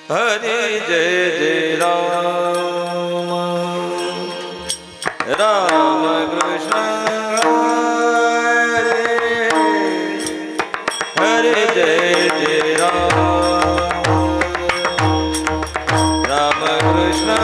हरि जय जय राम राम कृष्ण हरे जय जय राम राम कृष्ण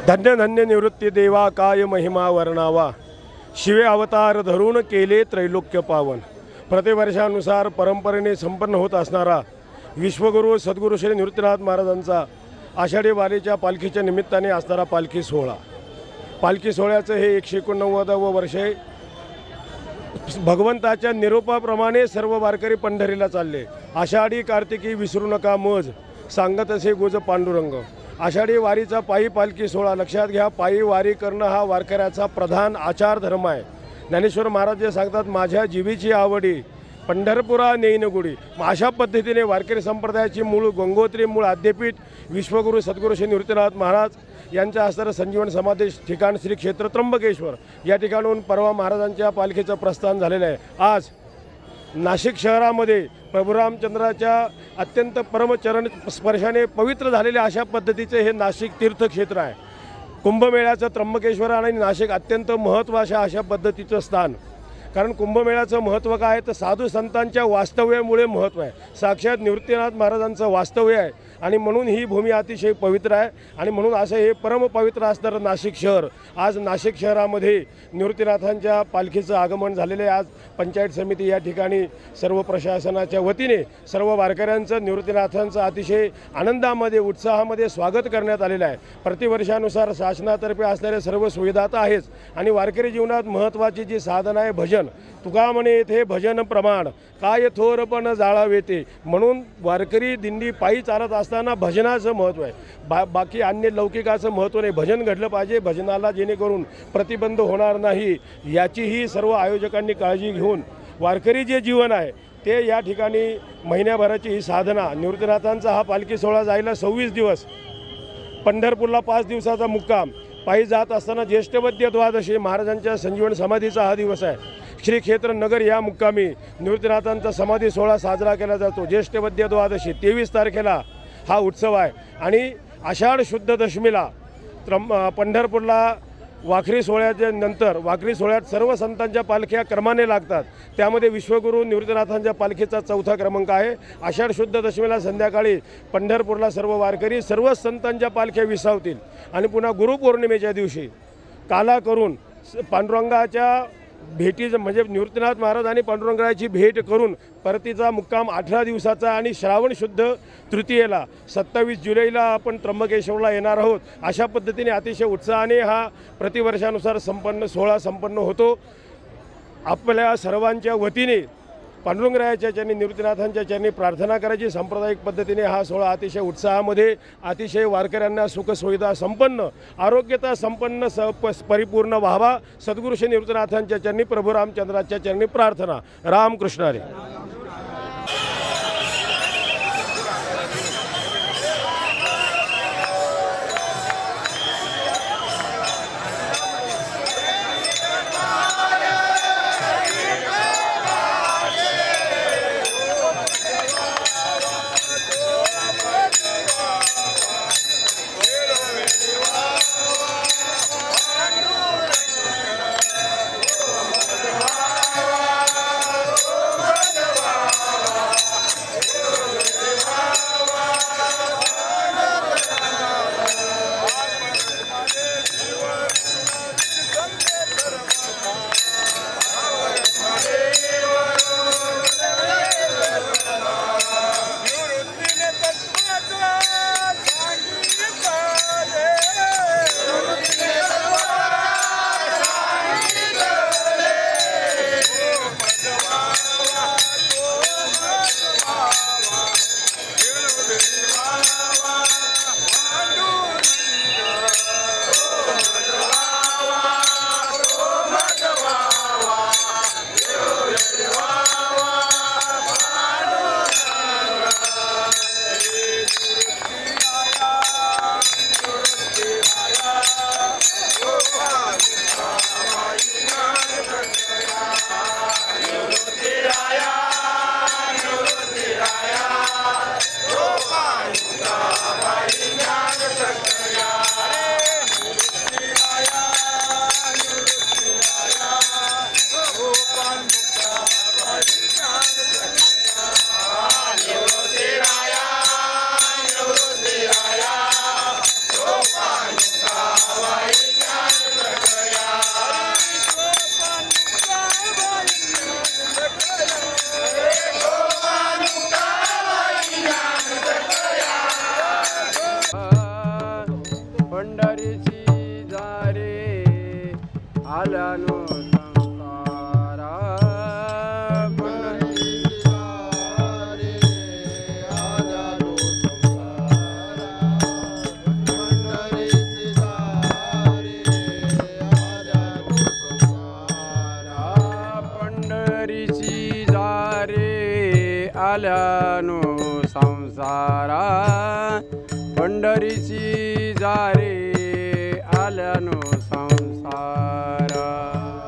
धन्य धन्य निवृत्ती देवा काय महिमा वर्णावा शिवे अवतार धरून केले त्रैलोक्य पावन। प्रतिवर्षानुसार परंपरेने संपन्न होत असणारा विश्वगुरू सद्गुरू श्री निवृत्तीनाथ महाराजांचा आषाढी वारीच्या पालखीच्या निमित्ताने असणारा पालखी सोहळा, पालखी सोहळ्याचं हे 189वे वर्ष आहे। भगवंताच्या निरोपाप्रमाणे सर्व वारकरी पंढरीला चालले। आषाढी कार्तिकी विसरू नका मज सांगत असे गोज पांडुरंग। आषाढी वारीचा पायी पालखी सोहळा लक्षात घ्या। पायी वारी करणं हा वारकऱ्याचा प्रधान आचार धर्म आहे। ज्ञानेश्वर महाराज जे सांगतात माझ्या जीवीची आवडी पंढरपुरा नेईन गुडी। अशा पद्धतीने वारकरी संप्रदायाची मूळ गंगोत्री मूळ आद्यपीठ विश्वगुरू सद्गुरू श्री निवृत्तीनाथ महाराज यांच्या असणारं संजीवन समाधी ठिकाण श्री क्षेत्र त्र्यंबकेश्वर या ठिकाणून परवा महाराजांच्या पालखीचं प्रस्थान झालेलं आहे। आज नाशिक शहरामध्ये प्रभू रामचंद्राच्या अत्यंत परमचरण स्पर्शाने पवित्र झालेल्या अशा पद्धतीचे हे नाशिक तीर्थक्षेत्र आहे। कुंभमेळ्याचं त्र्यंबकेश्वर आणि नाशिक अत्यंत महत्त्वाचं अशा पद्धतीचं स्थान। कारण कुंभमेळ्याचं महत्त्व काय आहे तर साधू संतांच्या वास्तव्यामुळे महत्त्व आहे। साक्षात निवृत्तीनाथ महाराजांचं वास्तव्य आहे आणि म्हणून ही भूमी अतिशय पवित्र आहे आणि म्हणून असं हे परमपवित्र असणारं नाशिक शहर आज नाशिक शहरामध्ये निवृत्तीनाथांच्या पालखीचं आगमन झालेलं आहे। आज पंचायत समिती या ठिकाणी सर्व प्रशासनाच्या वतीने सर्व वारकऱ्यांचं निवृत्तीनाथांचं अतिशय आनंदामध्ये उत्साहामध्ये स्वागत करण्यात आलेलं आहे। प्रतिवर्षानुसार शासनातर्फे असणाऱ्या सर्व सुविधा तर आहेच आणि वारकरी जीवनात महत्त्वाची जी साधना आहे भजन। तुका म्हणे येथे भजन प्रमाण काय थोरपण जाळावेते। म्हणून वारकरी दिंडी पायी चालत असताना भजनाचं महत्त्व आहे। बाकी अन्य लौकिकाचं महत्त्व नाही। भजन घडलं पाहिजे। भजनाला जेणेकरून प्रतिबंध होणार नाही याचीही सर्व आयोजकांनी काळजी घेऊन वारकरी जे जीवन आहे ते या ठिकाणी महिन्याभराची ही साधना। निवृत्तीनाथांचा हा पालखी सोहळा जायला 26 दिवस, पंढरपूरला 5 दिवसाचा मुक्काम, पायी जात असताना ज्येष्ठवद्य द्वादशी महाराजांच्या संजीवन समाधीचा हा दिवस आहे। श्री क्षेत्र नगर या मुक्कामी निवृत्तीनाथांचा समाधी सोहळा साजरा केला जातो। ज्येष्ठवद्य द्वादशी 23 तारखेला हा उत्सव आहे आणि आषाढ शुद्ध दशमीला पंढरपूरला वाखरी सोहळ्याच्या नंतर वाखरी सोहळ्यात सर्व संतांच्या पालख्या क्रमाने लागतात। त्यामध्ये विश्वगुरू निवृत्तीनाथांच्या पालखीचा चौथा क्रमांक आहे। आषाढ शुद्ध दशमीला संध्याकाळी पंढरपूरला सर्व वारकरी सर्व संतांच्या पालख्या विसावतील आणि पुन्हा गुरुपौर्णिमेच्या दिवशी काला करून पांडुरंगाच्या भेटीचं म्हणजे निवृत्तीनाथ महाराज आणि पांडुरंगाची भेट करून परतीचा मुक्काम 18 दिवसाचा आणि श्रावण शुद्ध तृतीयेला 27 जुलैला आपण त्र्यंबकेश्वरला येणार आहोत। अशा पद्धतीने अतिशय उत्साहाने हा प्रतिवर्षानुसार सोहळा संपन्न होतो। आपल्या सर्वांच्या वतीने पांडुरंगरायाच्या चरणी निवृत्तीनाथांच्या चरणी प्रार्थना करायची। सांप्रदायिक पद्धतीने हा सोहळा अतिशय उत्साहामध्ये अतिशय वारकऱ्यांना सुखसुविधा संपन्न आरोग्यता संपन्न परिपूर्ण व्हावा सद्गुरू श्री निवृत्तीनाथांच्या चरणी प्रभू रामचंद्राच्या चरणी प्रार्थना। रामकृष्ण हरी। आल्यानो संसारा पंढरीची जारे आल्यानो संसारा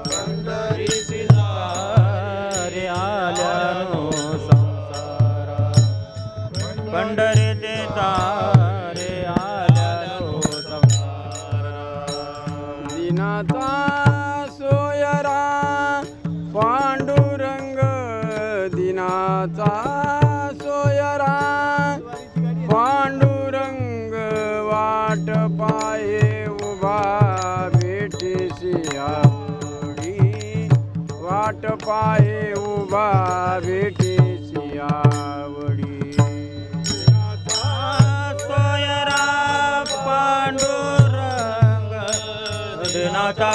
पंढरीची जारे आल्यानो संसारा पंढरीची जारे आल्यानो संसारा दिनाचा सोयरा पांडुरंग दिनाचा सोयरा पांडुरंग वाट पाये उभा भेटीशी आवडी वाट पाये उभा भेटीशी आवडी सोयरा पांडुरंग दिनाचा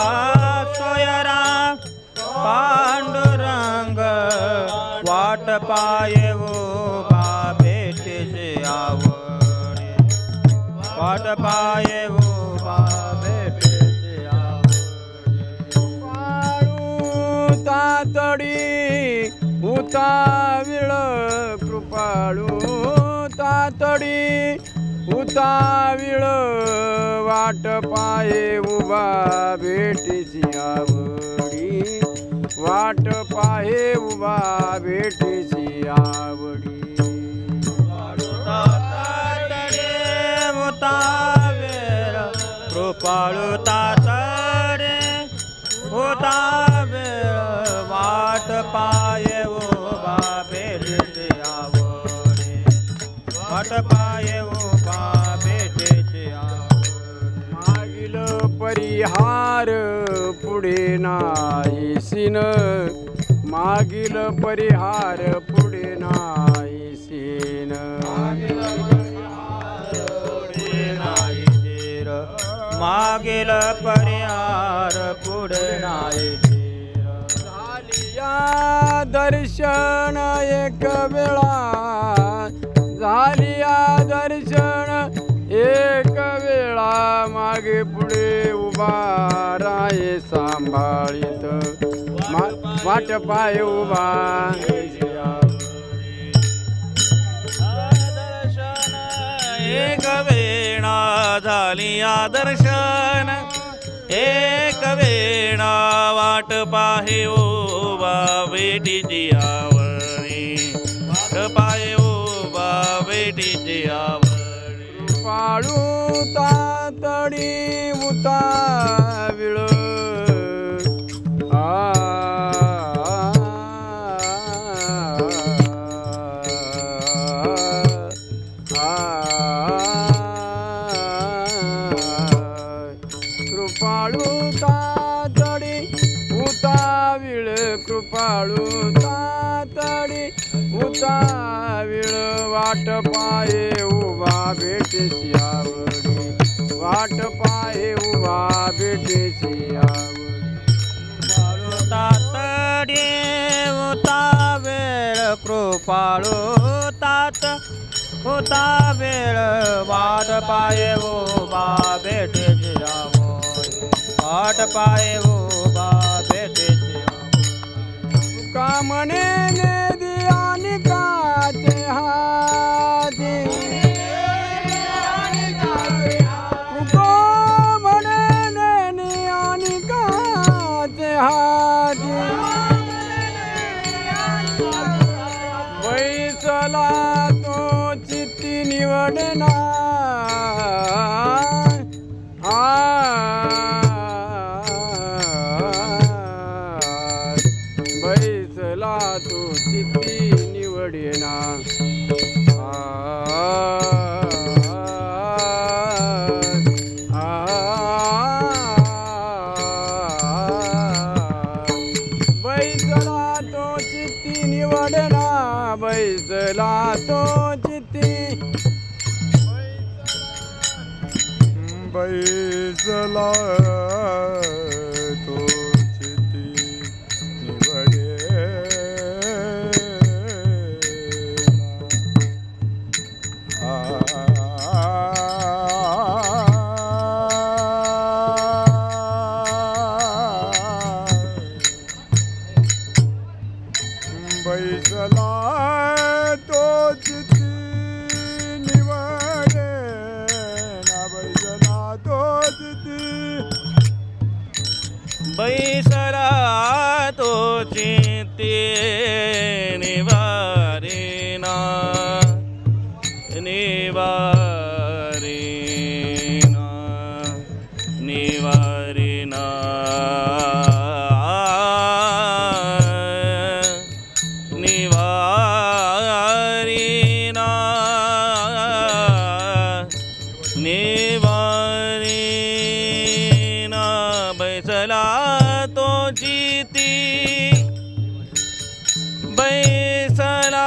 सोयरा पांडुरंग वाट पाये उभा भेटीशी आवडी वाट पाये उभा भेटीशी आवडी कृपाळू तातडी उताविळ कृपाळू तातडी उताविळ वाट पाये उभा भेटीची आवडी वाट पाहे उभा भेटीची आवडी उता तातडे होता वेळ वाट पाये उभा भेटेचे आवडे वाट पाये उभा भेटेचे आवडे मागील परिहार पुढे नाही सीन मागील परिहार पुढे नाही सीन मागील परिहार पुढे नाही झालिया दर्शन एक वेळा झालिया दर्शन एक वेळा मागे पुढे उभा राये सांभाळीत वाट पाय उभा एक वेळा झालिया दर्शन एक वेळा वाट पाहे उभा भेटीची आवडी वाट पाहे उभा भेटीची आवडी पाळू तातडी उताविळ कृपाळू तातडी उताविळ कृपाळू तातडी उताविळ वाट पाये उभा भेटेची आवडी वाट पाये उभा भेटेची आवडी तातडे होता वेळ कृपाळू तात होता वेळ वाट पाये उभा भेटेचे आवड वाट पाये उभा भेटेचे तुका म्हणे नेदी आणि काचे हाती तुका म्हणे नेदी आणि काचे हाती बैसला तो चित्ती निवडना बैसला तो चित्ती निवडना बैसला तो चित्ती निवडना बैसला तो चित्ती बैसला तो चित्ती निवडे बैसला तो चित्ती निवडे ना बैसला तो चित्ती बैसला तो चित्ते निवारेना निवारेना निवारेना निवारेना निवारेना बैसला तो चित्ती बैसला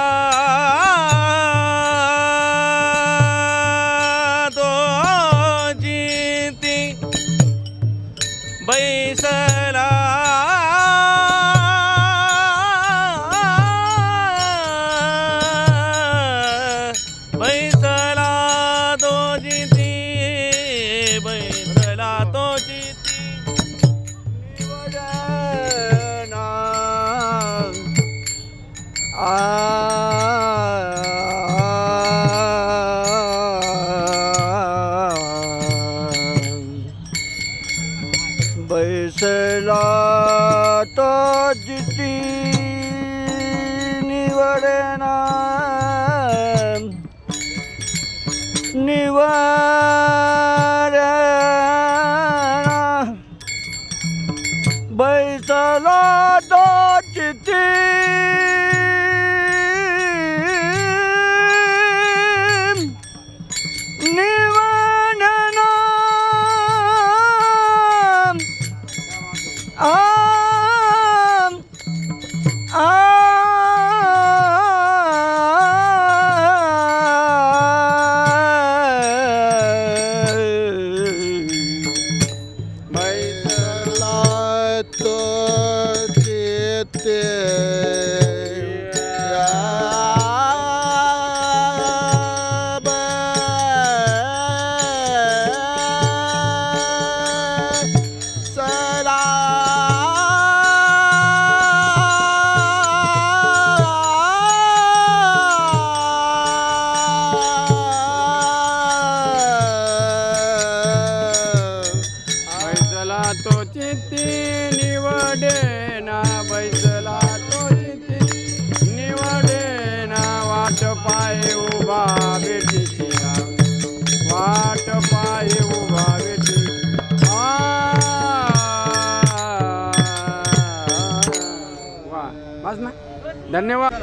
धन्यवाद.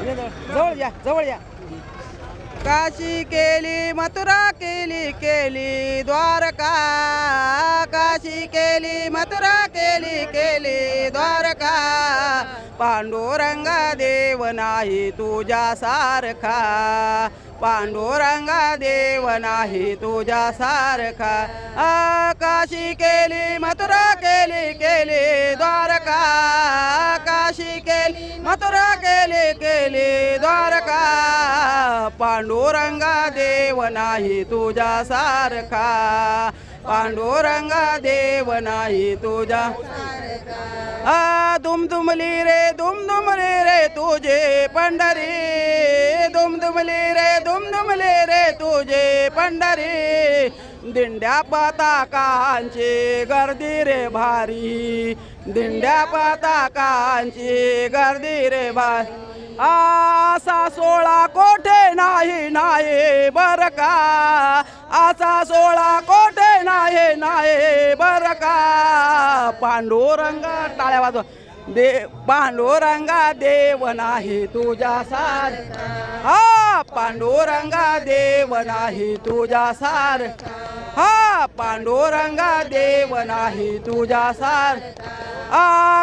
जवळ या. काशी केली मथुरा केली केली द्वारका, काशी केली मथुरा केली केली द्वारका, पांडुरंगा देव नाही तुझ्या सारखा, पांडुरंगा देव नाही तुझ्या सारखा. काशी केली मथुरा केली केली द्वारका, काशी केली मथुरा केली केली द्वारका, पांडुरंगा देव नाही तुझ्या सारखा, पांडुरंगा देव नाही तुझ्या. दुमदुमली रे तुझे पंढरी, दुमदुमली रे तुझे पंढरी, दिंड्या पताकांची गर्दी रे भारी, दिंड्या पताकांची गर्दी रे भारी. असा 16 कोठे नाही बर का, असा 16 कोठे नाही बर का, पांडुरंगा टाळ्या वाजवा. पांडुरंगा देव नाही तुझ्या सारखा, पांडुरंगा देव नाही तुझ्या सारखा, पांडुरंगा देव नाही तुझ्या सारखा.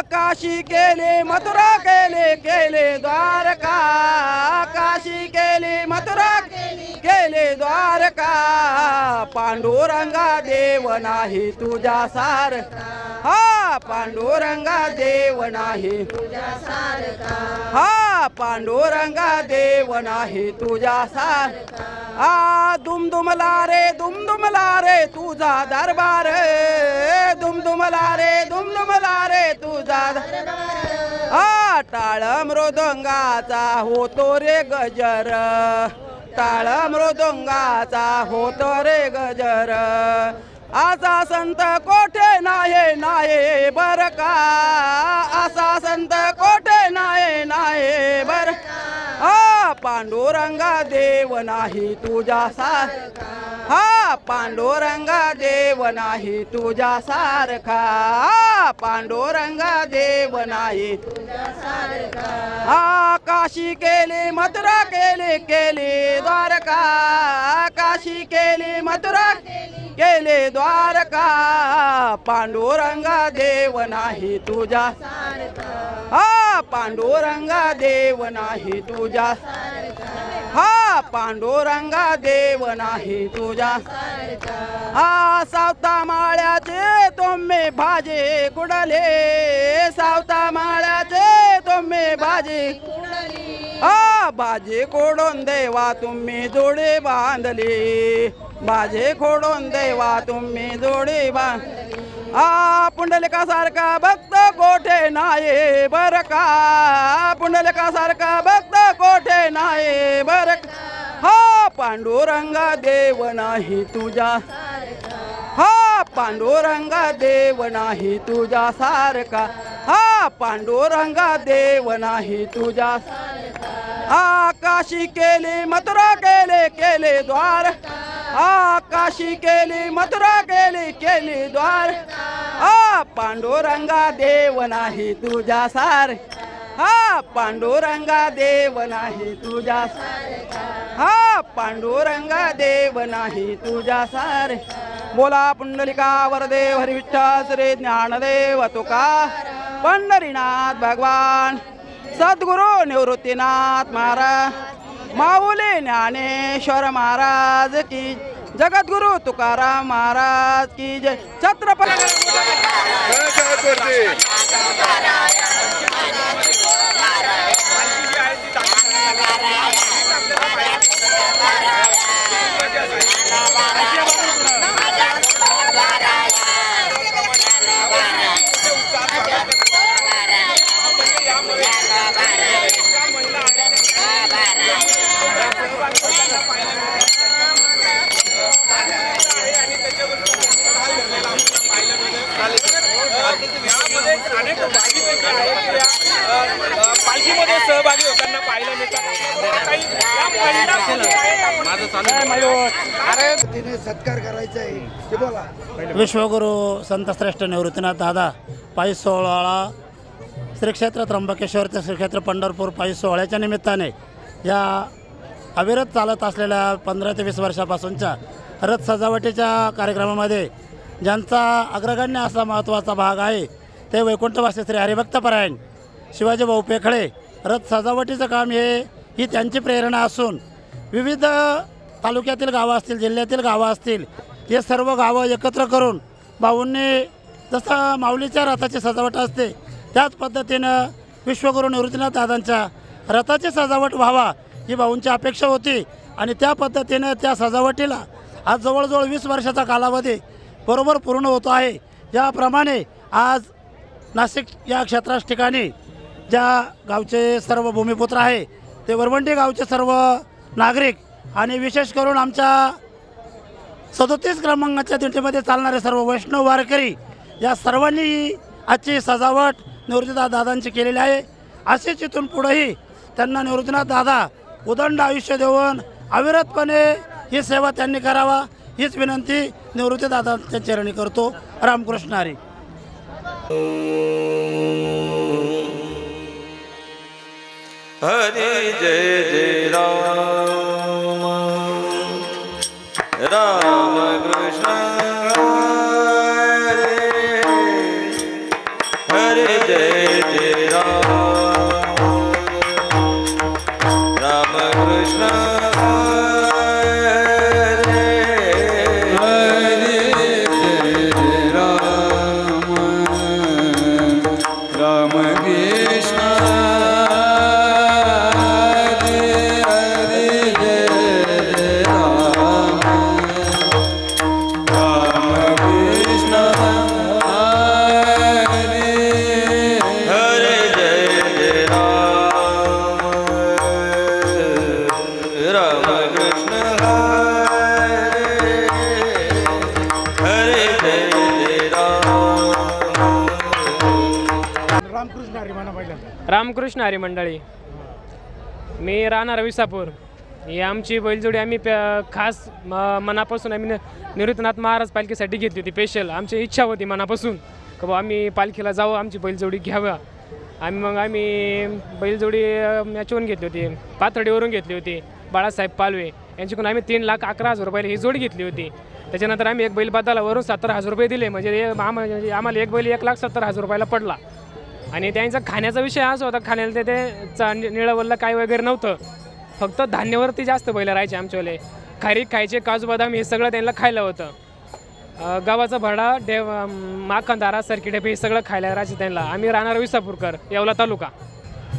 काशी केली मथुरा केली द्वारका, काशी केली मथुरा केली द्वारका, पांडुरंगा देव नाही तुझ्या सारखा, पांडुरंगा देव नाही तुझ्या सारखा, पांडुरंगा देव नाही तुझ्या सारखा. दुमदुमला रे तुझा दरबार, दुमदुमला रे तुझा दरबार. टाळ मृदंगाचा होतो रे गजर, टाळ मृदंगाचा होतो रे गजर. असा संत कोठे नाही बर का, असा संत कोठे नाही बर का, पांडुरंगा देव नाही तुझ्या सारखा, पांडुरंगा देव नाही तुझ्या सारखा, पांडुरंगा देव नाही तुझ्या सारखा. काशी केली मथुरा केली द्वारका, काशी केली मथुरा केली द्वारका, पांडुरंगा देव नाही तुझ्या सारखा, पांडुरंगा देव नाही तुझ्या सारखा, पांडुरंगा देव नाही तुझ्या सारखा. सावता माळ्याचे तुम्ही भाजी कुडले, सावता माळ्याचे तुम्ही भाजी भाजी कोडून देवा तुम्ही जोडी बांधली, भाजी खोडून देवा तुम्ही जोडी बांधली. पुंडलिकासारखा भक्त कोठे नाही बर का, पुंडलिकासारखा भक्त कोठे नाही बर का, पांडुरंगा देव नाही तुझ्या, पांडुरंगा देव नाही तुझ्या सारखा, पांडुरंगा देव नाही तुझ्या. काशी केली मथुरा केली द्वार, काशी केली मथुरा केली द्वार, पांडुरंगा देव नाही तुझ्या सारखा, पांडुरंगा देव नाही तुझ्या सारखा, पांडुरंगा देव नाही तुझ्या सारखा. बोला पुंडलिका वरदेव हरी विठ्ठल श्री ज्ञानदेव तुका पंढरीनाथ भगवान सद्गुरु निवृत्तीनाथ महाराज, माऊली ज्ञानेश्वर महाराज की, जगद्गुरु तुकाराम महाराज की जय. छत्रपती पालखीमध्ये सहभागी होताना पाहायला मिळतात. सत्कार करायचा आहे ते बोला. विश्वगुरु संतश्रेष्ठ निवृत्तीनाथ दादा पायी सोहळा श्री क्षेत्र त्र्यंबकेश्वर ते श्री क्षेत्र पंढरपूर पायी सोहळ्याच्या निमित्ताने या अविरत चालत असलेल्या 15 ते 20 वर्षापासूनच्या रथ सजावटीच्या कार्यक्रमामध्ये ज्यांचा अग्रगण्य असा महत्त्वाचा भाग आहे ते वैकुंठवासी श्री हरिभक्तपरायण शिवाजी भाऊ पेखळे. रथ सजावटीचं काम ही त्यांची प्रेरणा असून विविध तालुक्यातील गावं असतील, जिल्ह्यातील गावं असतील, हे सर्व गावं एकत्र करून भाऊंनी जसं माऊलीच्या रथाची सजावट असते त्याच पद्धतीनं विश्वगुरू निवृत्तीनाथ दादांच्या रथाची सजावट व्हावा ही भाऊंची अपेक्षा होती आणि त्या पद्धतीनं त्या सजावटीला आज जवळजवळ 20 वर्षाचा कालावधी बरोबर पूर्ण होतो आहे. याप्रमाणे आज नाशिक या क्षेत्रास ठिकाणी ज्या गावचे सर्व भूमिपुत्र आहे ते वरवंटी गावचे सर्व नागरिक आणि विशेष करून आमच्या 37 क्रमांकाच्या दिंडीमध्ये चालणारे सर्व वैष्णव वारकरी या सर्वांनी आजची सजावट निवृत्तीनाथ दादांची केलेली आहे. असेच इथून पुढेही त्यांना निवृत्तीनाथ दादा उदंड आयुष्य देऊन अविरतपणे ही सेवा त्यांनी करावा हीच विनंती निवृत्ती दादांच्या चरणी करतो. रामकृष्ण हरी. हरी जय जय राम कृष्ण हरे जय जय राम कृष्ण रामकृष्ण हरी मंडळी. मी राहणार विसापूर. ही आमची बैलजोडी आम्ही खास मनापासून आम्ही निवृत्तीनाथ महाराज पालखीसाठी घेतली होती. स्पेशल आमची इच्छा होती मनापासून की बाबा आम्ही पालखीला जावं, आमची बैलजोडी घ्यावं. आम्ही बैलजोडी याच्यावरून घेतली होती, पाथर्डीवरून घेतली होती. बाळासाहेब पालवे यांच्याकडून आम्ही 3,11,000 रुपयाला ही जोडी घेतली होती. त्याच्यानंतर आम्ही एक बैल बदलावरून 17,000 रुपये दिले. म्हणजे आम्हाला एक बैल 1,70,000 रुपयाला पडला. आणि त्यांचा खाण्याचा विषय असा होता, खाण्याला ते निळवलं काय वगैरे नव्हतं, फक्त धान्यावरती जास्त बैल राहायचे आमच्यावाले. खारीक खायचे, काजू बदाम हे सगळं त्यांना खायला होतं. गव्हाचा भरडा, माखनदारा, सरकिडेप हे सगळं खायला राहायचे त्यांना. आम्ही राहणार विसापूरकर, येवला तालुका.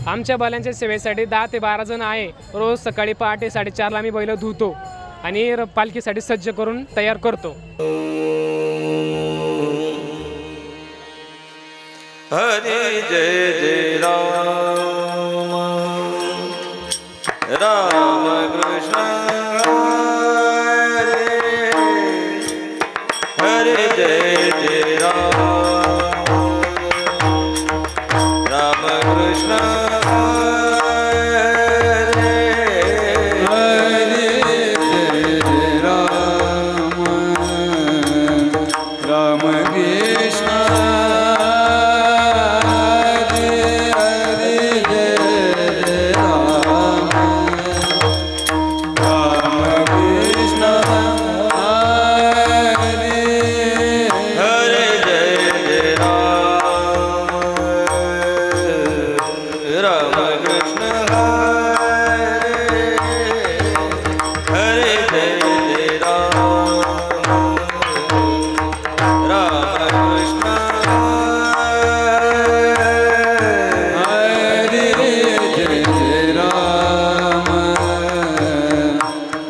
आमच्या बैलांच्या सेवेसाठी 10 ते 12 जण आहे. रोज सकाळी पहाटे 4:30ला आम्ही बैल धुतो आणि पालखीसाठी सज्ज करून तयार करतो. हरी जय जय राम कृष्ण हरे जय जय राम कृष्ण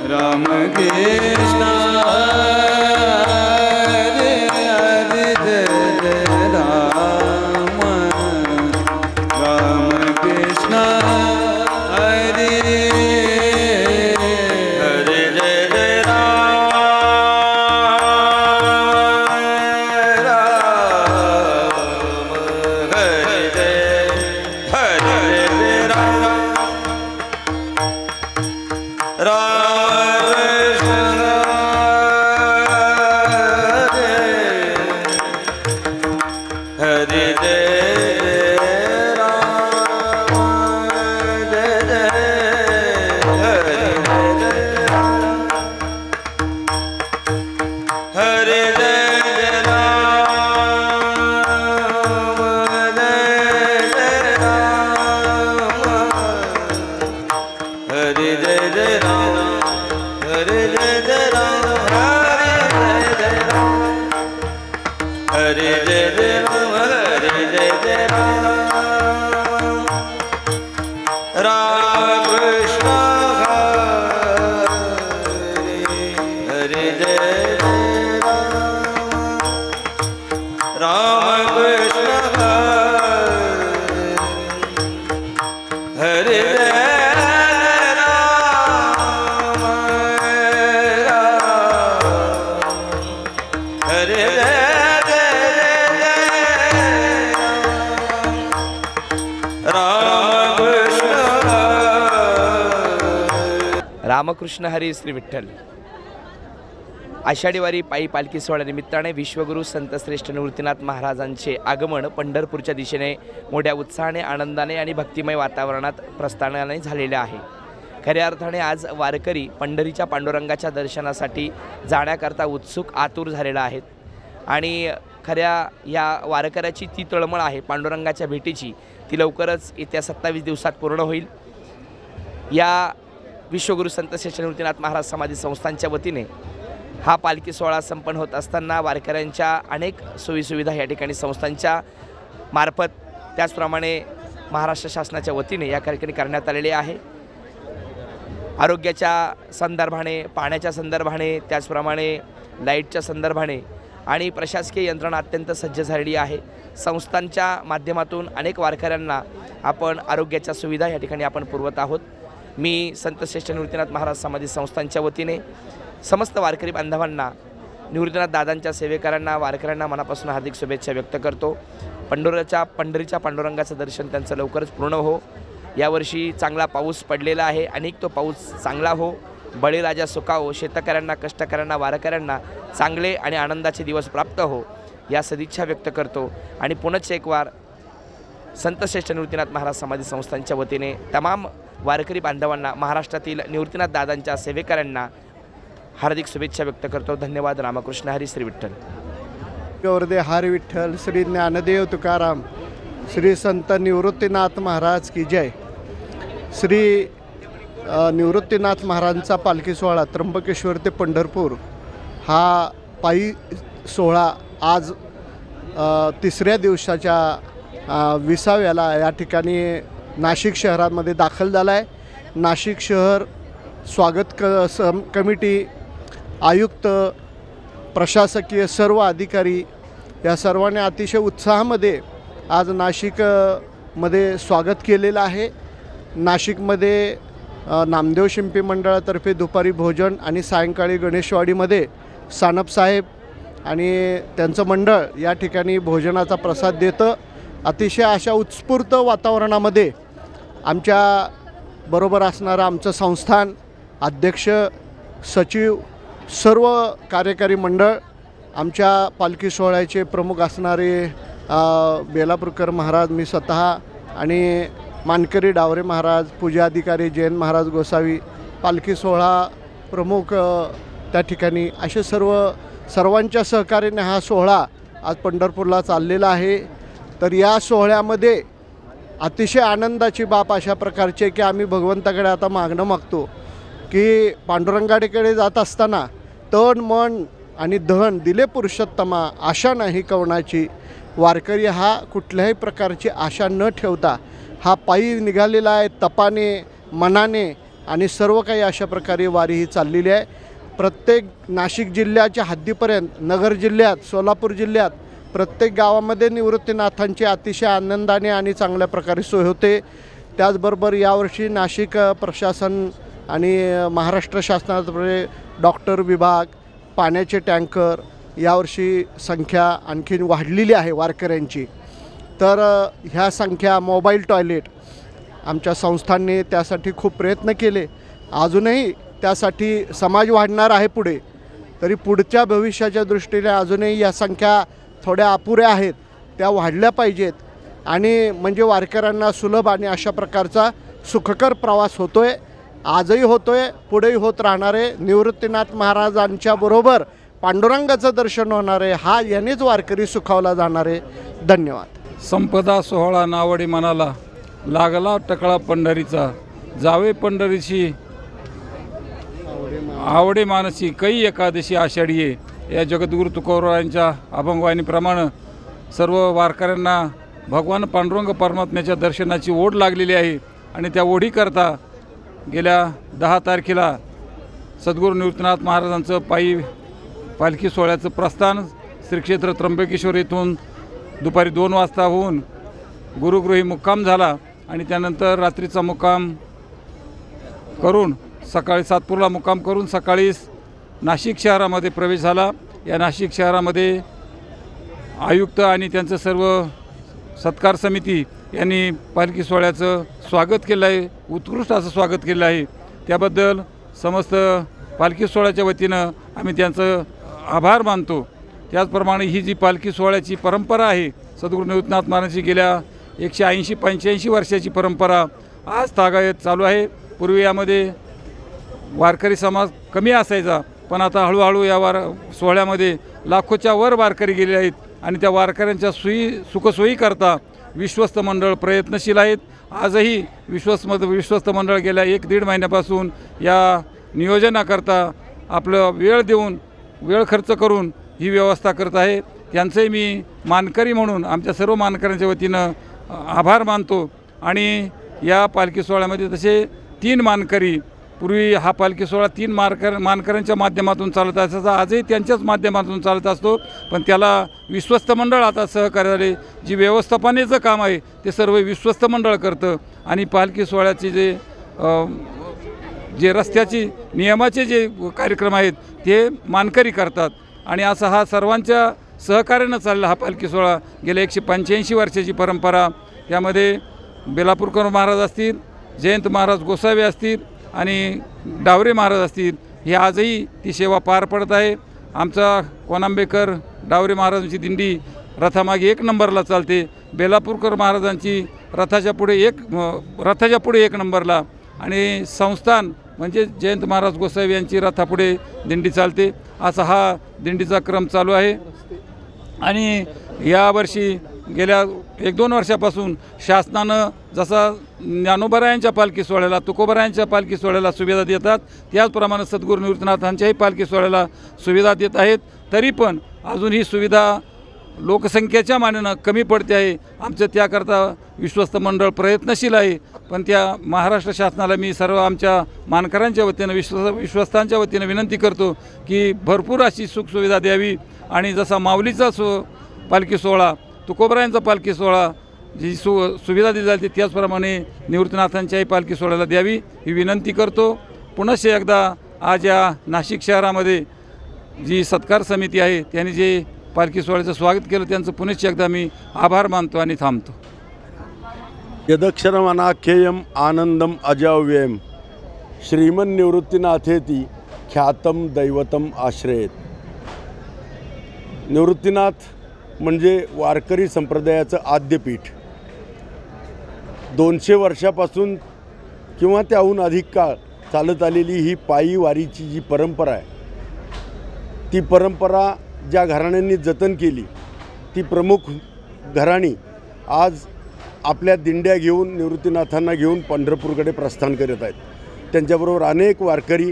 Ram Krishna रामकृष्ण हरी श्री विठ्ठल. आषाढी वारी पायी पालखी सोहळ्यानिमित्ताने विश्वगुरू संतश्रेष्ठ निवृत्तीनाथ महाराजांचे आगमन पंढरपूरच्या दिशेने मोठ्या उत्साहाने, आनंदाने आणि भक्तिमय वातावरणात प्रस्थानाने झालेले आहे. खऱ्या अर्थाने आज वारकरी पंढरीच्या पांडुरंगाच्या दर्शनासाठी जाण्याकरता उत्सुक आतुर झालेला आहेत आणि खऱ्या या वारकऱ्याची ती तळमळ आहे पांडुरंगाच्या भेटीची, ती लवकरच येत्या 27 दिवसात पूर्ण होईल. या विश्वगुरू संतश्रेष्ठ निवृत्तीनाथ महाराज समाधी संस्थांच्या वतीने हा पालखी सोहळा संपन्न होत असताना वारकऱ्यांच्या अनेक सोयीसुविधा या ठिकाणी संस्थांच्या मार्फत, त्याचप्रमाणे महाराष्ट्र शासनाच्या वतीने या ठिकाणी करण्यात आलेले आहे. आरोग्याच्या संदर्भाने, पाण्याच्या संदर्भाने, त्याचप्रमाणे लाईटच्या संदर्भाने आणि प्रशासकीय यंत्रणा अत्यंत सज्ज झालेली आहे. संस्थांच्या माध्यमातून अनेक वारकऱ्यांना आपण आरोग्याच्या सुविधा या ठिकाणी आपण पुरवत आहोत. मी संतश्रेष्ठ निवृत्तीनाथ महाराज समाधी संस्थांच्या वतीने समस्त वारकरी बांधवांना, निवृत्तीनाथ दादांच्या सेवेकरांना, वारकऱ्यांना मनापासून हार्दिक शुभेच्छा व्यक्त करतो. पंढरीच्या पांडुरंगाचं दर्शन त्यांचं लवकरच पूर्ण हो. यावर्षी चांगला पाऊस पडलेला आहे, अनेक तो पाऊस चांगला हो, बळीराजा सुखावो, शेतकऱ्यांना, कष्टकऱ्यांना, वारकऱ्यांना चांगले आणि आनंदाचे दिवस प्राप्त हो, या सदिच्छा व्यक्त करतो. आणि पुनश्च एक वार संतश्रेष्ठ निवृत्तीनाथ महाराज समाधी संस्थांच्या वतीने तमाम वारकरी बांधवांना, महाराष्ट्रातील निवृत्तीनाथ दादांच्या सेवेकरांना हार्दिक शुभेच्छा व्यक्त करतो. धन्यवाद. रामकृष्ण हरी श्री विठ्ठल. गौरदे हरी विठ्ठल. श्री ज्ञानदेव तुकाराम, श्री संत निवृत्तीनाथ महाराज की जय. श्री निवृत्तीनाथ महाराजांचा पालखी सोहळा त्र्यंबकेश्वर ते पंढरपूर हा पायी सोहळा आज तिसऱ्या दिवसाच्या 20व्याला या ठिकाणी नाशिक शहरामध्ये दाखल झाला आहे. नाशिक शहर स्वागत कमिटी, आयुक्त, प्रशासकीय सर्व अधिकारी या सर्वांनी अतिशय उत्साहामध्ये आज नाशिकमध्ये स्वागत केलेलं आहे. नाशिकमध्ये नामदेव शिंपी मंडळातर्फे दुपारी भोजन आणि सायंकाळी गणेशवाडीमध्ये सानपसाहेब आणि त्यांचं मंडळ या ठिकाणी भोजनाचा प्रसाद देतं. अतिशय अशा उत्स्फूर्त वातावरणामध्ये आमच्या बरोबर असणारं आमचं संस्थान, अध्यक्ष, सचिव, सर्व कार्यकारी मंडळ, आमच्या पालखी सोहळ्याचे प्रमुख असणारे बेलापूरकर महाराज, मी स्वतः आणि मानकरी डावरे महाराज, पूजा अधिकारी जयंत महाराज गोसावी, पालखी सोहळा प्रमुख त्या ठिकाणी, असे सर्वांच्या सहकार्याने हा सोहळा आज पंढरपूरला चाललेला आहे. तर या सोहळ्यामध्ये अतिशय आनंदाची बाब अशा प्रकारची की आम्ही भगवंताकडे आता मागणं मागतो की पांडुरंगाकडे जात असताना तन, मन आणि धन दिले पुरुषोत्तमा, आशा नाही कवनाची. वारकरी हा कुठल्याही प्रकारची आशा न ठेवता हा पायी निघालेला आहे, तपाने, मनाने आणि सर्व काही अशा प्रकारे वारी ही चाललेली आहे. प्रत्येक नाशिक जिल्ह्याच्या हद्दीपर्यंत, नगर जिल्ह्यात, सोलापूर जिल्ह्यात प्रत्येक गावामध्ये निवृत्तीनाथांची अतिशय आनंदाने आणि चांगल्या प्रकारे सोय होते. त्याचबरोबर यावर्षी नाशिक प्रशासन आणि महाराष्ट्र शासनाद्वारे डॉक्टर विभाग, पाण्याचे टँकर यावर्षी संख्या आणखीन वाढलेली आहे वारकऱ्यांची. तर ह्या संख्या, मोबाईल टॉयलेट आमच्या संस्थांनी त्यासाठी खूप प्रयत्न केले. अजूनही त्यासाठी समाज वाढणार आहे पुढे, तरी पुढच्या भविष्याच्या दृष्टीने अजूनही या संख्या थोड्या अपुऱ्या आहेत, त्या वाढल्या पाहिजेत. आणि म्हणजे वारकऱ्यांना सुलभ आणि अशा प्रकारचा सुखकर प्रवास होतो आहे, आजही होतो आहे, पुढेही होत राहणार आहे. निवृत्तीनाथ महाराजांच्या बरोबर पांडुरंगाचं दर्शन होणार आहे, हा यानेच वारकरी सुखावला जाणार आहे. धन्यवाद. संपदा सोहळा नावडी मनाला, लागला टकळा पंढरीचा, जावे पंढरीची आवडे मानसी, कै एकादशी आषाढीये. या जगद्गुरु तुकोबरायांच्या अभंगवाणीप्रमाणे सर्व वारकऱ्यांना भगवान पांडुरंग परमात्म्याच्या दर्शनाची ओढ लागलेली आहे आणि त्या ओढीकरता गेल्या 10 तारखेला सद्गुरू निवृत्तीनाथ महाराजांचं पालखी सोहळ्याचं प्रस्थान श्री क्षेत्र त्र्यंबकेश्वर येथून दुपारी 2 वाजता होऊन गुरुगृही मुक्काम झाला आणि त्यानंतर रात्रीचा मुक्काम करून सकाळी सातपूरला मुक्काम करून सकाळी नाशिक शहरामध्ये प्रवेश झाला. या नाशिक शहरामध्ये आयुक्त आणि त्यांचं सर्व सत्कार समिती यांनी पालखी सोहळ्याचं स्वागत केलं आहे, उत्कृष्ट असं स्वागत केलं आहे. त्याबद्दल समस्त पालखी सोहळ्याच्या वतीनं आम्ही त्यांचं आभार मानतो। त्याचप्रमाणे ही जी पालखी सोहळ्याची परंपरा आहे, सद्गुरू निवृत्तीनाथ महाराजांची गेल्या 180-85 वर्षाची परंपरा आज तागायत चालू आहे। पूर्वी यामध्ये वारकरी समाज कमी असायचा, पण आता हळूहळू या सोहळ्यामध्ये लाखोच्या वर वारकरी गेले आहेत आणि त्या वारकऱ्यांच्या सुखसोयी करता विश्वस्त मंडळ प्रयत्नशील आहेत। आजही विश्वस्त मंडळ गेल्या 1-1.5 महिन्यापासून या नियोजनाकरता आपलं वेळ खर्च करून ही व्यवस्था करत आहे। त्यांचंही मी मानकरी म्हणून आमच्या सर्व मानकऱ्यांच्या वतीनं आभार मानतो। आणि या पालखी सोहळ्यामध्ये तसे 3 मानकरी, पूर्वी हा पालखी सोहळा 3 मानकऱ्यांच्या माध्यमातून चालत असायचा, आजही त्यांच्याच माध्यमातून चालत असतो, पण त्याला विश्वस्त मंडळ आता सहकार्य झाले। जी व्यवस्थापनेचं काम आहे ते सर्व विश्वस्त मंडळ करतं आणि पालखी सोहळ्याचे जे रस्त्याची नियमाचे जे कार्यक्रम आहेत ते मानकरी करतात आणि असा हा सर्वांच्या सहकार्यानं चालला हा पालखी सोहळा। गेल्या 185 वर्षाची परंपरा, त्यामध्ये बेलापूरकर महाराज असतील, जयंत महाराज गोसावी असतील आणि डावरे महाराज असतील, ही आजही ती सेवा पार पडत आहे। आमचा कोनांबेकर डावरे महाराजांची दिंडी रथामागे 1 नंबरला चालते, बेलापूरकर महाराजांची रथाच्या पुढे 1 नंबरला आणि संस्थान म्हणजे जयंत महाराज गोसावी यांची रथापुढे दिंडी चालते। असा हा दिंडीचा क्रम चालू आहे। आणि यावर्षी गेल्या 1-2 वर्षापासून शासनानं जसा ज्ञानोबरायांच्या पालखी सोहळ्याला, तुकोबरायांच्या पालखी सोहळ्याला सुविधा देतात, त्याचप्रमाणे सद्गुरू निवृत्तीनाथांच्याही पालखी सोहळ्याला सुविधा देत आहेत। तरी पण अजून ही सुविधा लोकसंख्येच्या मानानं कमी पडते आहे। आमचं त्याकरता विश्वस्त मंडळ प्रयत्नशील आहे, पण त्या महाराष्ट्र शासनाला मी सर्व आमच्या मानकऱ्यांच्या वतीनं विश्वस्तांच्या वतीनं विनंती करतो की भरपूर अशी सुखसुविधा द्यावी आणि जसा माऊलीचा पालखी सोहळा, तुकोबरायांचा पालखी सोहळा जी सुविधा दिली जाते त्याचप्रमाणे निवृत्तीनाथांच्याही पालखी सोहळ्याला द्यावी ही विनंती करतो। पुनश्च एकदा आज या नाशिक शहरामध्ये जी सत्कार समिती आहे त्यांनी जे पालखी सोहळ्याचं स्वागत केलं त्यांचं पुनश्च एकदा मी आभार मानतो आणि थांबतो। यदक्षरमनाख्येयम आनंदम अजाव्ययम श्रीमन निवृत्तीनाथेती ख्यातम दैवतम आश्रयेत। निवृत्तीनाथ म्हणजे वारकरी संप्रदायाचं आद्यपीठ। 200 वर्षापासून किंवा त्याहून अधिक काळ चालत आलेली ही पायी वारीची जी परंपरा आहे, ती परंपरा ज्या घराण्यांनी जतन केली ती प्रमुख घराणी आज आपल्या दिंड्या घेऊन निवृत्तीनाथांना घेऊन पंढरपूरकडे प्रस्थान करत आहेत। त्यांच्याबरोबर अनेक वारकरी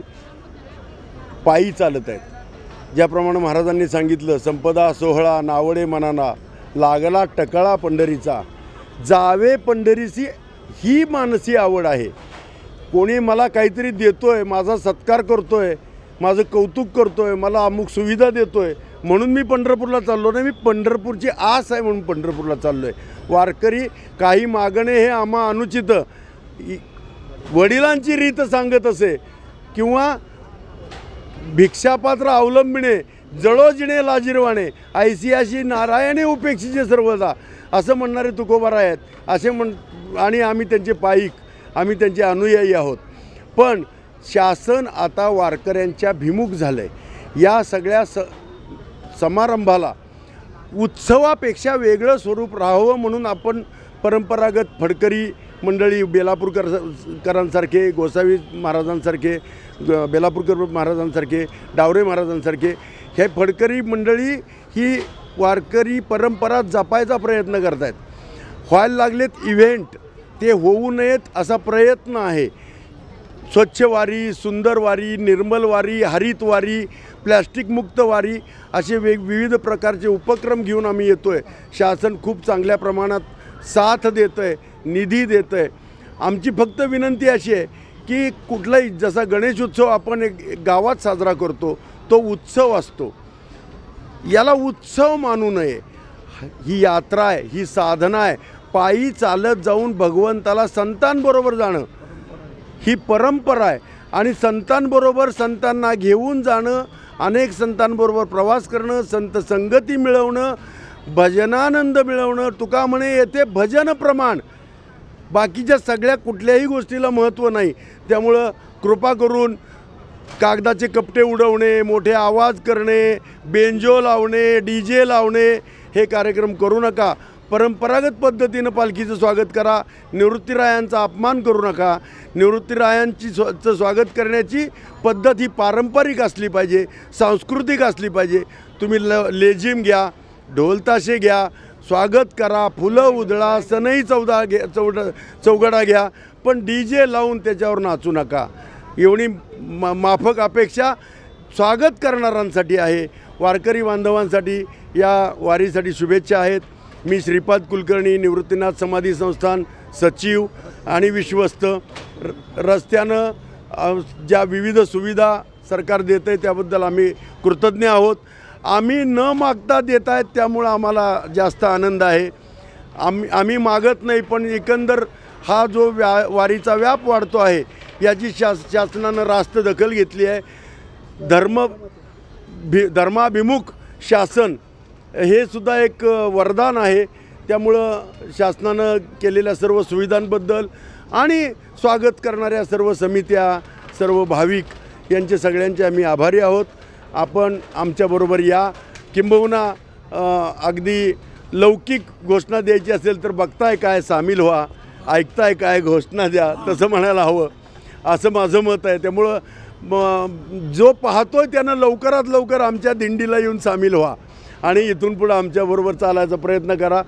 पायी चालत आहेत। ज्याप्रमाणे महाराजांनी सांगितलं, संपदा सोहळा नावडे मनाना, लागला टकळा पंढरीचा, जावे पंढरीची ही मानसी आवड आहे। कोणी मला काहीतरी देतोय, माझा सत्कार करतोय, माझं कौतुक करतोय, मला अमुक सुविधा देतोय म्हणून मी पंढरपूरला चाललो नाही, मी पंढरपूरची आस आहे म्हणून पंढरपूरला चाललो आहे। वारकरी काही मागणे हे आम्हा अनुचित वडिलांची रीत सांगत असे किंवा भिक्षापात्र अवलंबिणे जळो जिणे लाजिरवाणे, ऐसियाशी नारायणे उपेक्षिचे सर्वदा असं म्हणणारे तुकोबार आहेत असे आणि आम्ही त्यांचे पाईक, आम्ही त्यांचे अनुयायी आहोत। पण शासन आता वारकऱ्यांच्या भिमुख झालं आहे। या सगळ्या समारंभाला उत्सवापेक्षा वेगळं स्वरूप राहावं म्हणून आपण परंपरागत फडकरी मंडळी, बेलापूरकरांसारखे, गोसावी महाराजांसारखे, बेलापूरकर महाराजांसारखे, डावरे महाराजांसारखे हे फडकरी मंडळी ही वारकरी परंपरा जपायचा प्रयत्न करत आहेत। व्हायला लागलेत इव्हेंट, ते होऊ नयेत असा प्रयत्न आहे। स्वच्छ वारी, सुंदर वारी, निर्मल वारी, हरित वारी, प्लॅस्टिक मुक्त वारी असे विविध प्रकारचे उपक्रम घेऊन आम्ही येतो आहे। शासन खूप चांगल्या प्रमाणात साथ देतं आहे, निधी देतं आहे। आमची फक्त विनंती अशी आहे की कुठलाही जसा गणेश उत्सव आपण एक गावात साजरा करतो तो उत्सव असतो, याला उत्सव मानू नये। ही यात्रा आहे, ही साधना आहे। पायी चालत जाऊन भगवंताला संतांबरोबर जाणं ही परंपरा आहे आणि संतांबरोबर संतांना घेऊन जाणं, अनेक संतांबरोबर प्रवास करणं, संत संगती मिळवणं, भजनानंद मिळवणं। तुका म्हणे येथे भजन प्रमाण, बाकीच्या सगळ्या कुठल्याही गोष्टीला महत्त्व नाही। त्यामुळं कृपा करून कागदाचे कपटे उडवणे, मोठे आवाज करणे, बेंजो लावणे, DJ लावणे हे कार्यक्रम करू नका. परंपरागत पद्धतीनं पालखीचं स्वागत करा. निवृत्तीरायांचा अपमान करू नका. निवृत्तीरायांची स्वागत करण्याची पद्धत ही पारंपरिक असली पाहिजे, सांस्कृतिक असली पाहिजे. तुम्ही लेझिम घ्या, ढोलताशे घ्या, स्वागत करा, फुलं उधळा, सनई चौघडा घ्या, पण DJ लावून त्याच्यावर नाचू नका. एवढी माफक अपेक्षा स्वागत करणाऱ्यांसाठी आहे. वारकरी बांधवांसाठी या वारीसाठी शुभेच्छा आहेत. मी श्रीपाद कुलकर्णी, निवृत्तीनाथ समाधी संस्थान सचिव आणि विश्वस्त. रस्त्यानं ज्या विविध सुविधा सरकार देतं आहे त्याबद्दल आम्ही कृतज्ञ आहोत. आम्ही न मागता देत आहेत त्यामुळं आम्हाला जास्त आनंद आहे. आम्ही मागत नाही, पण एकंदर हा जो वारीचा व्याप वाढतो आहे याची शासनानं रास्त दखल घेतली आहे. धर्माभिमुख शासन हे सुद्धा एक वरदान आहे. त्यामुळं शासनानं केलेल्या सर्व सुविधांबद्दल आणि स्वागत करणाऱ्या सर्व समित्या, सर्व भाविक यांचे सगळ्यांचे आम्ही आभारी आहोत. आपण आमच्याबरोबर या. किंबहुना अगदी लौकिक घोषणा द्यायची असेल तर बघताय काय सामील व्हा, ऐकताय काय घोषणा द्या, तसं म्हणायला हवं असं माझं मत आहे. त्यामुळं जो पाहतोय त्यानं लवकरात लवकर आमच्या दिंडीला येऊन सामील व्हा आणि इथून पुढं आमच्याबरोबर चालायचा प्रयत्न करा.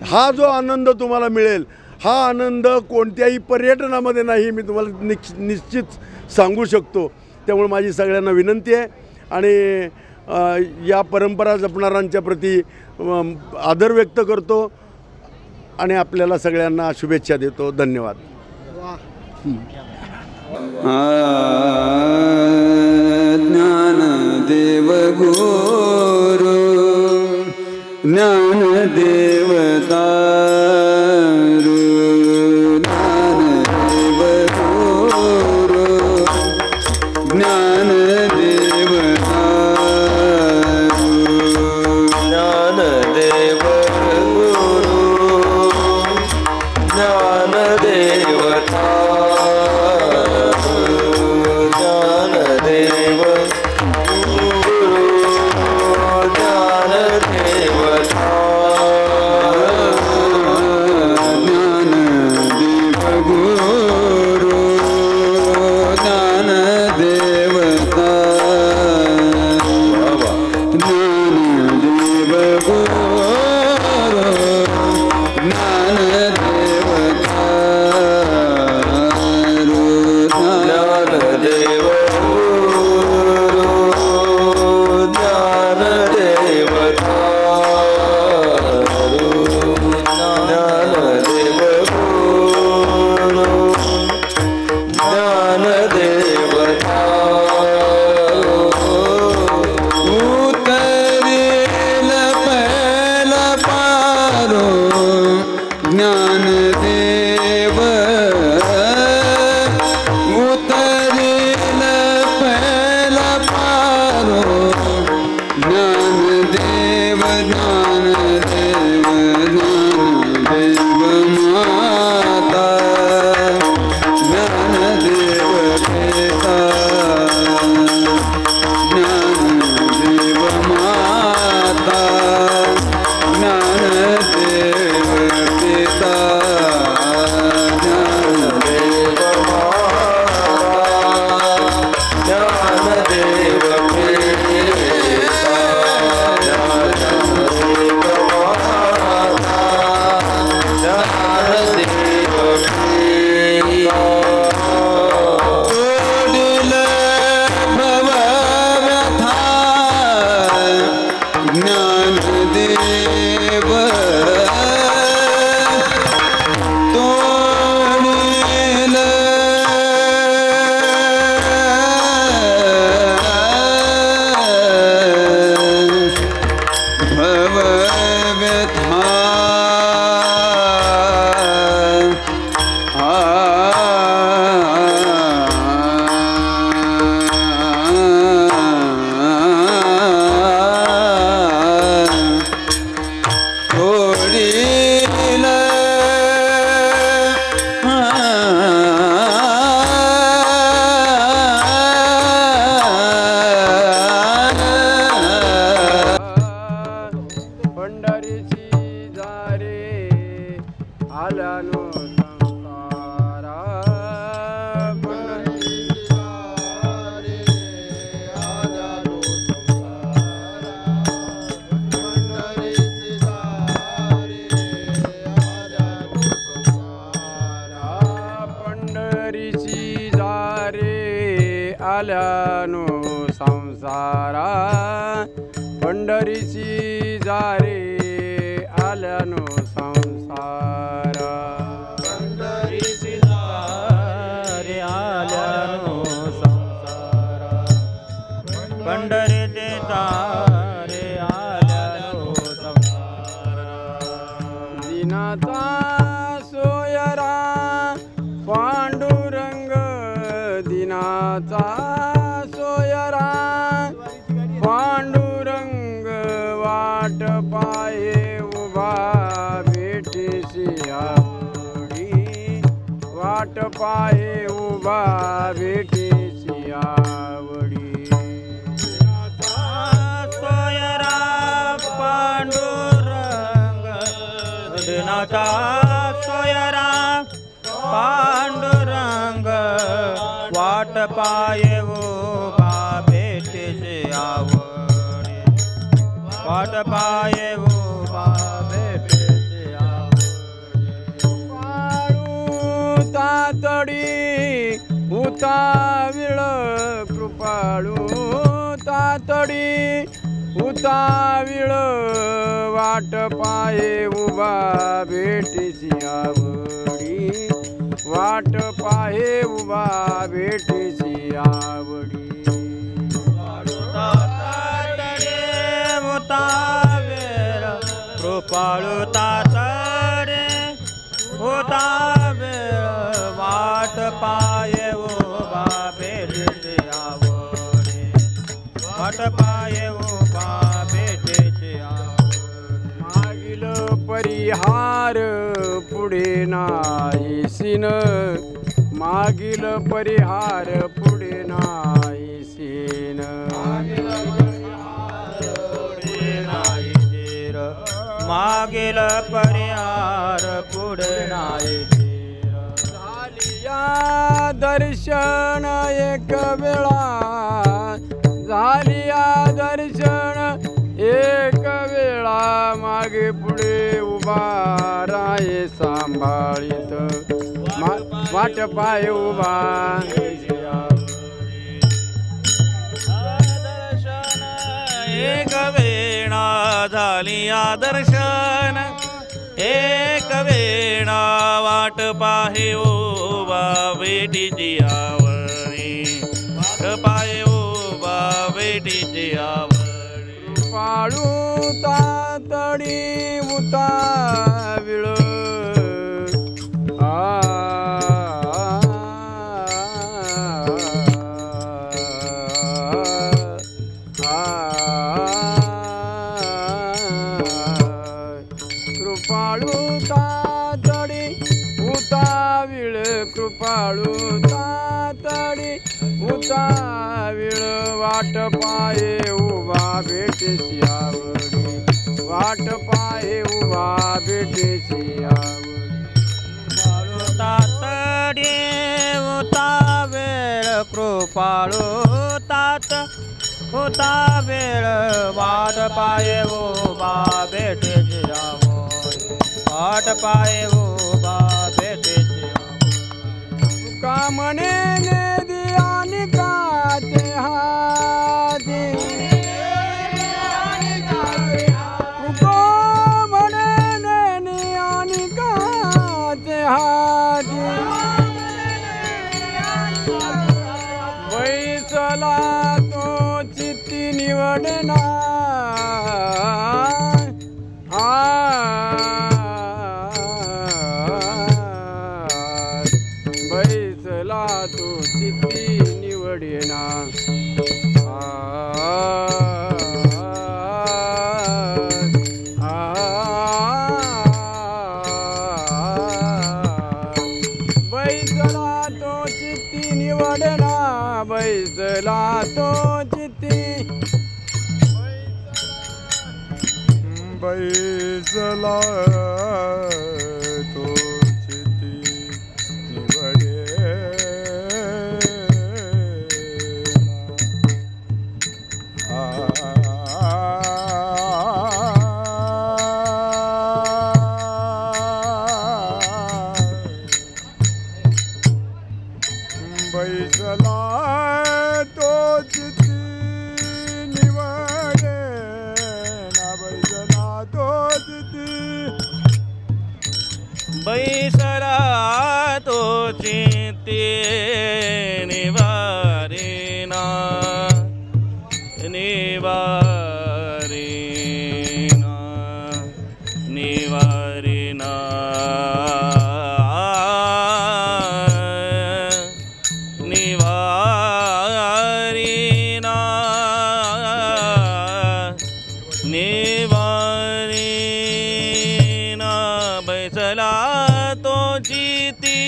हा जो आनंद तुम्हाला मिळेल हा आनंद कोणत्याही पर्यटनामध्ये नाही, मी तुम्हाला निश्चित सांगू शकतो. त्यामुळे माझी सगळ्यांना विनंती आहे आणि या परंपरा जपणाऱ्यांच्या प्रती आदर व्यक्त करतो आणि आपल्याला सगळ्यांना शुभेच्छा देतो. धन्यवाद. ज्ञानदेव गुरु ज्ञानदेव दारू ज्ञानदेव गुरु ज्ञानदेव दारू ज्ञानदेव गुरु ज्ञानदेव ज्ञानदेव संसारा पंढरीची जारे आल्यानो संसारा पंढरीची जारे आल्यानो संसारा पंढरीची जारे आल्यानो संसारा दिनाचा सोयरा पांडुरंग दिनाचा सोयरा पांडुरंग वाट पाये उभा भेटीसी आवडी वाट पाये उभा भेटीसी आवडी सोयरा पांडुरंग दिनाचा सोयरा पांडुरंग वाट पाये उभा भेटीसी आवडी वाट पाये उभा भेटीसी आवडी कृपाळू तातडी उताविळ कृपाळू तातडी उताविळ वाट पाये उभा भेटीसी आवडी वाट पाहे उभा भेटीसी आवडी कृपाळू तातडे उतावेळ वाट पाये उभा भेटीसी आवडी वाट पाये उभा भेटीसी आवडी मागील परिहार पुढे नाही सीन मागील परिहार पुढे नाही सीन मागील परिहार पुढे नाही झालिया दर्शन एक वेळा झालिया दर्शन एक वेळा मागे पुढे उभा राये सांभाळीत वाट पाय उभा एक वेळा झालिया दर्शन एक वेळा वाट पाहे उभा भेटीची आवडी वाट पाहे उभा भेटीची आवडी कृपाळू तातडी उताविळ कृपाळू तातडी उताविळ कृपाळू तातडी उताविळ वाट पाये उभा भेटीसी आवडी वाट पाये उभा भेटीसी आवडी तातडी उतावेळ कृपाळू तात उतावेळ वाट पाये उभा भेटीसी आवडी वाट पाये उभा भेटीसी तुका म्हणे नेदी आणि काचे हाती तुका म्हणे नेदी आणि काचे हाती बैसला तो चित्ती निवडना बैसला तो चित्ती निवडेना बैसला तो चित्ती निवडेना बैसला तो चित्ती बैसला तो चित्ती निवडे बैसला तो चित्ती निवारिना निवारिना निवारिना बैसला तो चिती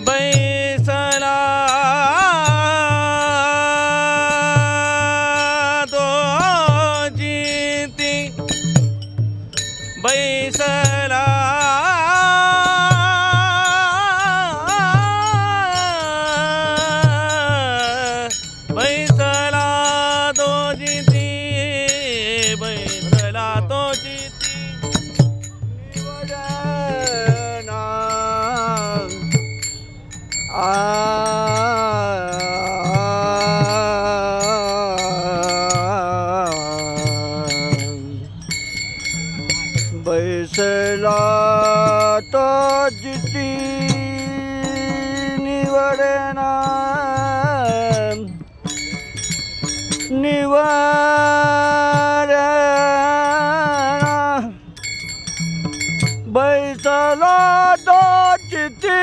बैसला बैसला बैसला तो जिती बैसला तो जिती निवडना बैसला तो जिती निवडना निवारणा बैसला तो जिती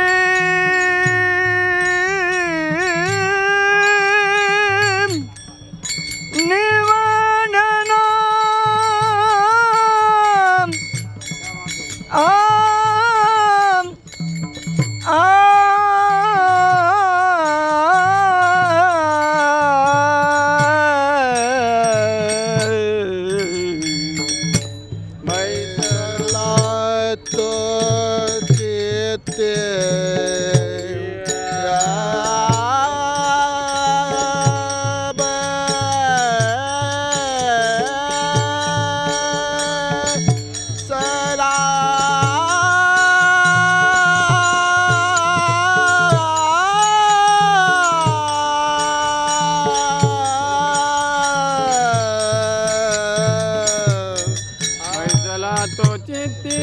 तो चित्ती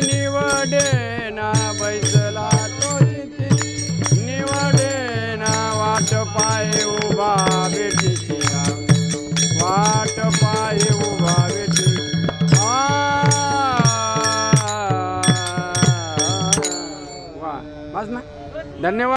निवडेना बैसला तो चित्ती निवडेना वाट पाये उभा बेटीची वाट पाये उभा बेटी वा बस ना धन्यवाद.